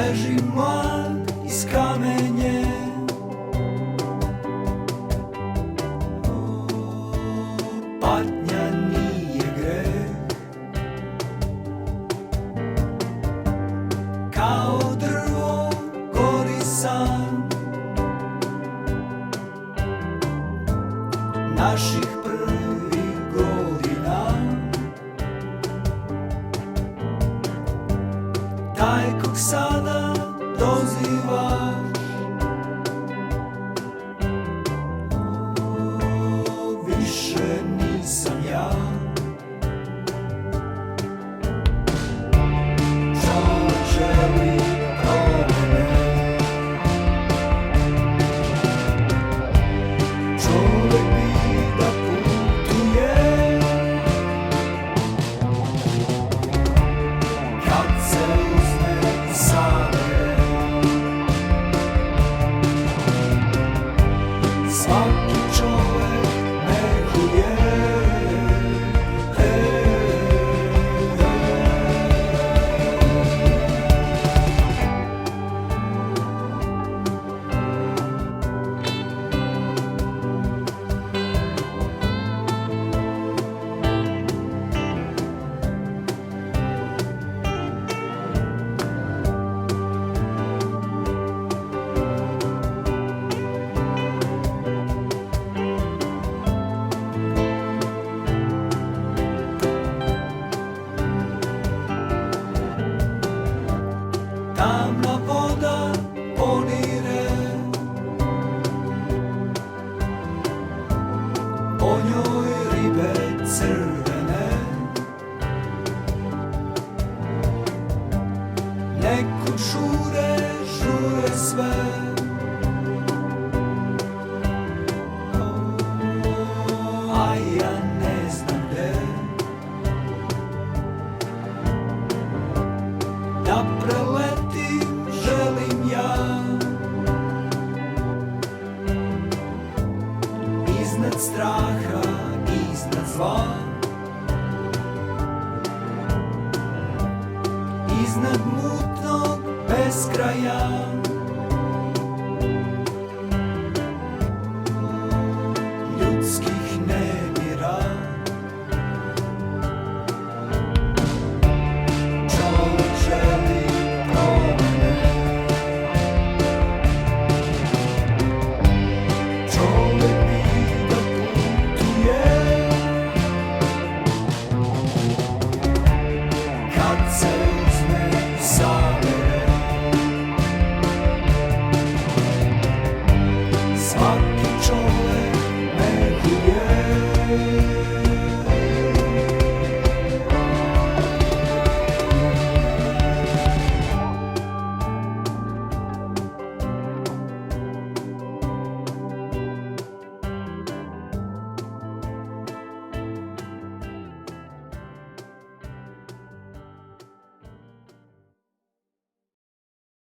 Ležim mlad i skamenjen, patnja nije greh. Kao drvo gori san naših prvih godina. Taj kog sada dozivaš, više nisam ja. Čovjek želi promene, čovjek bi da putuje, kad se uzme same. Svaki čovjek nekuje, tamna voda ponire, po njoj ribe crvene. Nekud žure, žure sve, a ja ne znam gde. Da preletim želim ja, iznad straha, iznad zla, iznad mutnog beskraja.